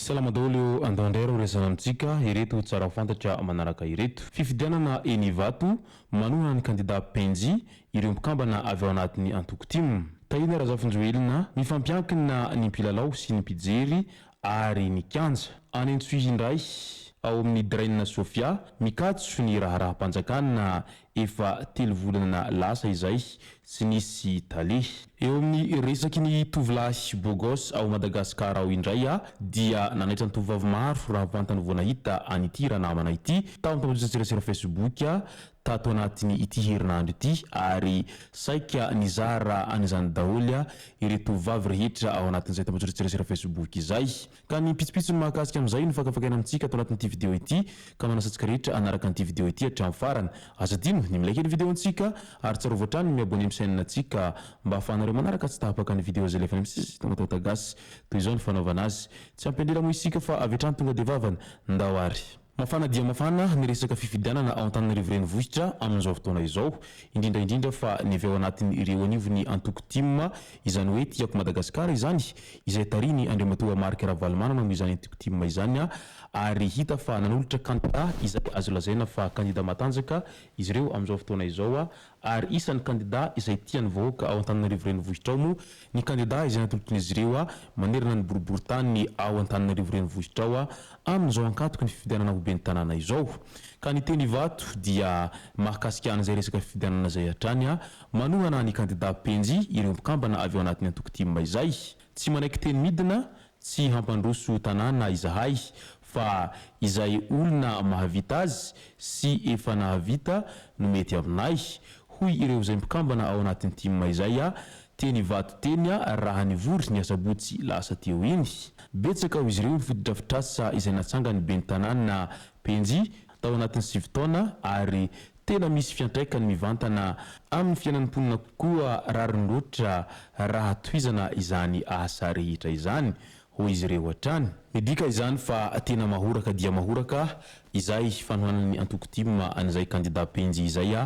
Salama daholo andandrero resana amintsika ireto tsara fantatra manaraka ireto. Fifidianana Enivato manohana ny kandida PNJ ireo mpikambana avy ao anatin'ny antoko-timo. Tahina Razafinjoelina mifampiankina ny mpilalao sy ny mpijery ary ny kianja. Any Antsohindray ao amin'ny Drainina Sofia mikatso ny raharaham-panjakana efa 3 volana lasa izay tsy nisy tale. Eo amin'ny resaky ny tovolahy Bogos ao Madagasikara ao indray dia nanaitra ny tovovavy maro raha vantany vao nahita an'ity raha namana ity tao amin'ny tambazotra Facebook tato anatiny ity herinandro ity ary saika nizara an'izany daholo ireto vavy rehetra ao anatin'izay tambazotra Facebook izay. Ka ny pitsopitsony mahakasika amin'izay no fakafakana amintsika tao anatin'ity video ity ka manasantsika rehetra anaraka an'ity video ity hatramin'ny farany. Aza dino ny milaiky ny video antsika ary tsara voatrany miabone amin'ny chaîne antsika mba ahafahanareo manaraka tsy tahapaka ny video zay lefa misy tonga tao tagasy toy izao ny fanaovana azy. Tsy ampendrela moa isika fa avy hatrany tonga de vavana ndao ary. Mafana dia mafana ny resaka fifidianana ao Antananarivo renivohitra amin'izao fotoana izao indrindra fa ny avy ao anatin'ny ireo anivony antoko-timo izany hoe tiako Madagasikara izany izay tariny Andriamatoa Marc Ravalomanana no izany antoko-timo izany ary hita fa nanolotra kandida izay azo lazaina fa kandida matanjaka izy ireo amin'izao fotoana izao ary isan'ny kandida izay tian'ny vahoaka ao Antananarivo renivohitra ao mo ny kandida izay natolotr'izy ireo manerana ny boriboritany ao Antananarivo renivohitra ao amin'izao ankatoky ny fifidianana ho ben'ny tanàna izao. Ka ny teny Vato dia mahakasika an'izay resaka fifidianana zay hatrany manohana ny kandida PNJ ireo mpikambana avy ao anatin'ny antoko-timo izay. Tsy manaiky teny midina, tsy hampandroso tanàna izahay fa izay olona mahavita azy sy efa nahavita no mety aminay hoy ireo izay mpikambana ao anatin'ny timo izay teny Vato teny raha nivory ny asabotsy lasa teo iny. Betsaka ho izy ireo fotodrafitrasa izay natsangany ben'ny tanàna PNJ tao anatin'ny 7 taona ary tena misy fiantraikany mivantana amin'ny fiainan'ny mponina kokoa rariny loatra raha tohizana izany asa rehetra izany hoy izy ireo hatrany. Midika izany fa tena mahoraka dia mahoraka izay fanohanan'ny antoko-timo an'izay kandida PNJ izay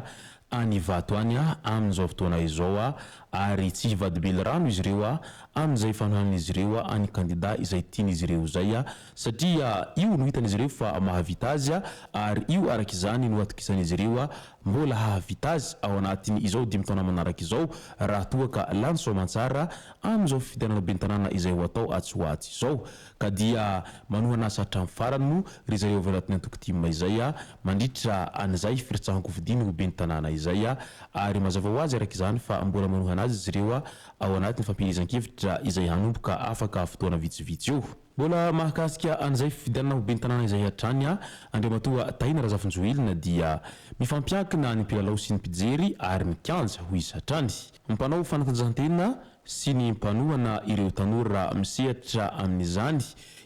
any Vato any amin'izao fotoana izao ary tsy hivadibely rano izy ireo amin'izay fanohanan'izy ireo any kandida izay tian'izy ireo zay satria io no hitan'izy ireo fa mahavita azy ary io araka izany no atokisan'izy ireo mbola hahavita azy ao anatin'ny izao 5 taona manaraka izao raha toa ka lany soamantsara amin'izao fifidianana ben'ny tanàna izay ho atao atsoatsy izao. Ka dia manohana asa hatramin'ny farany no ry zareo avy anatin'ny antoko-timo izay mandritra an'izay firitsahanko fidiny ho ben'ny tanàna izay ary mazava ho azy araka izany fa mbola manohana azy izy ireo ao anatin'ny fampirizan-kevitra izay hanomboka afaka fotoana vitsivitsy eo. Mbola mahakasika an'izay fifidianana ho ben'ny tanàna izay hatrany Andriamatoa Tahina Razafinjoelina dia mifampiankina ny mpilalao sy ny mpijery ary ny kianja ho izy hatrany. Mpanao fanatanjahantena sy ny mpanohana ireo tanora misehatra amin'izany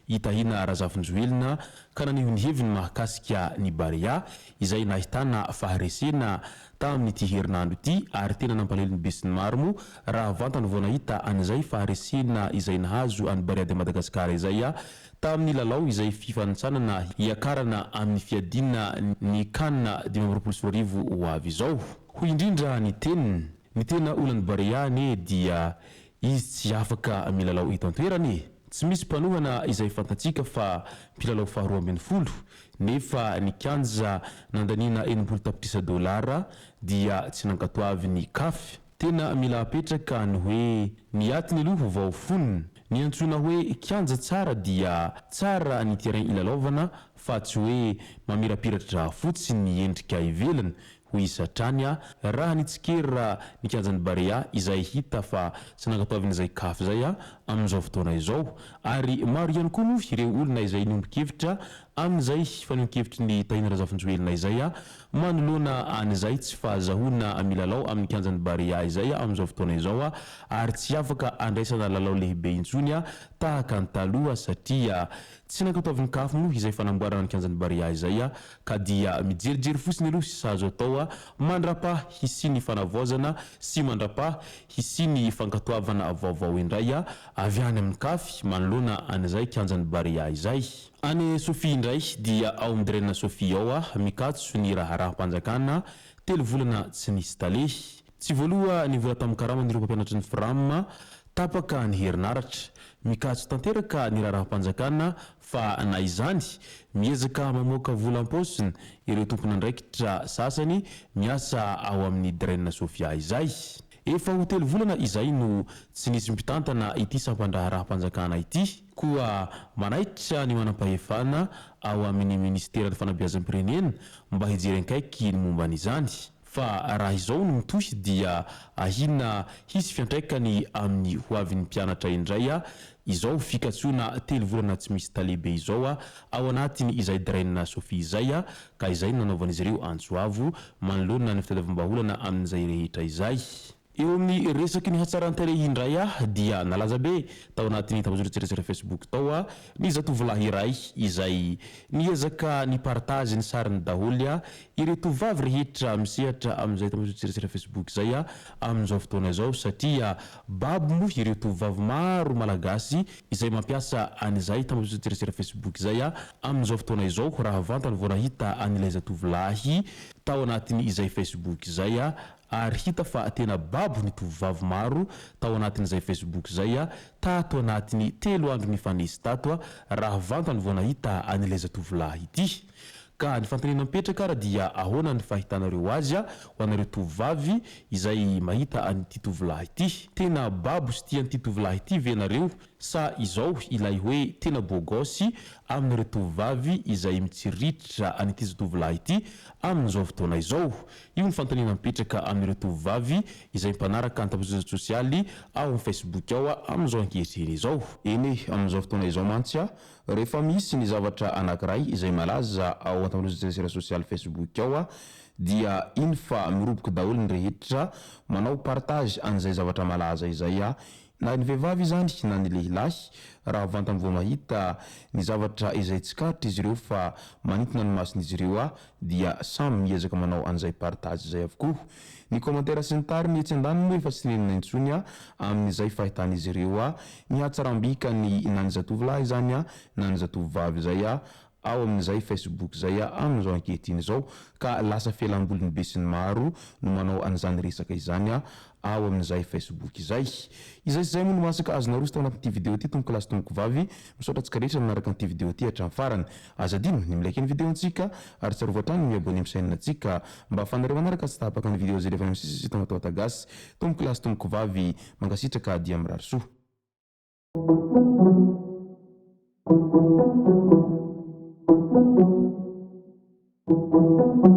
i Tahina Razafinjoelina ka naneho ny heviny mahakasika ny Barea izay nahitana faharesena tamin'ity herinandro ity ary tena nampaleliny be sy ny maro mo raha vantany vao nahita an'izay faharesena izay nahazo any Barea de Madagasikara izay tamin'ny lalao izay fifanitsanana hiakarana amin'ny fiadina ny kanina 2024 ho avy izao. Hoy indrindra ny teniny ny tena olan'ny Barea dia izy tsy afaka milalao eto an-toerany. Tsy misy mpanohana izay fantatsika fa mpilalao faharoa ambin'ny folo nefa ny kianja nandaniana 70 tapitrisa dolara dia tsy nankatoavy ny CAF. Tena mila apetraka ny hoe ny atiny aloha vao fonony. Ny antsoina hoe kianja tsara dia tsara ny terrain ilalaovana fa tsy hoe mamirapiratra fotsiny ny endrika ivelany hoy izy hatrany raha nitsikera ny kianjan'ny Barea izay hita fa tsy nankatoavin'izay CAF zay amin'izao fotoana izao ary maro ihany koa moa ireo olona izay niombon-kevitra amin'izay fanehoan-kevitry ny Tahina Razafinjoelina izay manoloana an'izay tsy fahazahona milalao amin'ny kianjan'ny Barea izay amin'izao fotoana izao ary tsy afaka andraisana lalao lehibe intsony tahaka ny taloha satria tsy nankataoviny kafo moa izay fanamboarana ny kianjan'ny Barea izay ka dia mijerijery fotsiny aloha sy sahazo atao mandrapa hisiny fanavaozana sy mandrapa hisiny fankatoavana vaovao indray avy any amin'ny kafy manoloana an'izay kianjan'ny Barea izay. Any Sofia indray dia ao amin'ny direnina Sofia ao mikatso ny raharaham-panjakana 3 volana tsy nisy talehy. Tsy voaloha ny vola tamin'ny karama nireo mpampianatry ny Frama tapaka ny herinaratra mikatso tanteraka ny raharaham-panjakana fa na izany miezaka mamoaka vola am-paosiny ireo tompon'andraikitra sasany miasa ao amin'ny direnina Sofia izay. Efa ho 3 volana izay no tsy nisy mpitantana ity sampandraha raharaham-panjakana ity koa manaikitra ny manam-pahefana ao amin'ny ministeran'ny fanabeazam-pirenena mba hijerenkaiky ny momba n'izany. Fa raha izao no mitohy dia ahina hisy fiantraikany amin'ny hoavin'ny mpianatra indray izao fikatsoana 3 volana tsy misy talehibe izao ao anatiny izay direnina Sofia izay ka izay nanaovan'izy ireo antsoavo manoloana ny fitadiavam-baholana amin'izay rehetra izay. Eo amin'ny resaky ny hatsaran-tarehy indray dia nalaza be tao anatin'ny tambazotra Facebook tao ny zatovolahy iray izay niezaka ny partage ny sariny daholo ireo tovavy rehetra misehatra amin'izay tambazotra Facebook izay amin'izao fotoana izao satria babo moa ireo tovavy maro malagasy izay mampiasa an'izay tambazotra Facebook izay amin'izao fotoana izao raha vantany vao nahita an'ilay zatovolahy tao anatin'ny izay Facebook izay ary hita fa tena babo ny tovavy maro tao anatin'izay Facebook izay tato anatiny 3 andro nifanesy tato raha vantany vao nahita an'ilay zatovolahy ity. Ka ny fantanina mipetraka raha dia ahoana ny fahitanareo azy ho anareo tovavy izay mahita an'ity tovolahy ity. Tena babo sy tia an'ity tovolahy ity ve nareo sa izao ilay hoe tena bogosy amin'ireo tovavy izay mitsiriritra an'ity zatovolahy ity amin'izao fotoana izao. Io ny fantanina mipetraka amin'ireo tovavy izay mpanaraka ny tambazotra sosialy ao amin'ny Facebook ao amin'izao ankehitriny izao. Eny amin'izao fotoana izao mantsy rehefa misy ny zavatra anankiray izay malaza ao tambazotra sosialy Facebook ao dia iny fa miroboka daholo ny rehetra manao partage an'izay zavatra malaza izay na ny vehivavy zany na ny lehilahy raha vantany vao mahita ny zavatra izay tsikatra izy ireo fa manintona ny mason'izy ireo dia samy miezaka manao an'izay partage izay avokoa. Ny commentaire sy ny tariny etsy andaniny moa efa tsy nenina intsony amin'izay fahitan'izy ireo ny hatsarambika ny na ny zatovolahy zany na ny zatovavy izay ao amin'izay Facebook izay amin'izao ankehitriny izao ka lasa fialamboliny be sy ny maro no manao an'izany resaka izany ao amin'izay Facebook izay. Izay sy zay moa no masaka azonareo tao anatin'ity vidéo ity tomboko lasy tomboko vavy misaotra antsika rehetra manaraka an'ity vidéo ity hatramin'ny farany. Aza adino ny milaiky ny vidéo antsika ary tsarovatra hatrany miabone amin'ny chaîne antsika mba ahafahanareo manaraka tsy tapaka ny vidéo zay rehefa misy tao atagasy tomboko lasy tomboko vavy mankasitraka dia mirary soa. Thank you.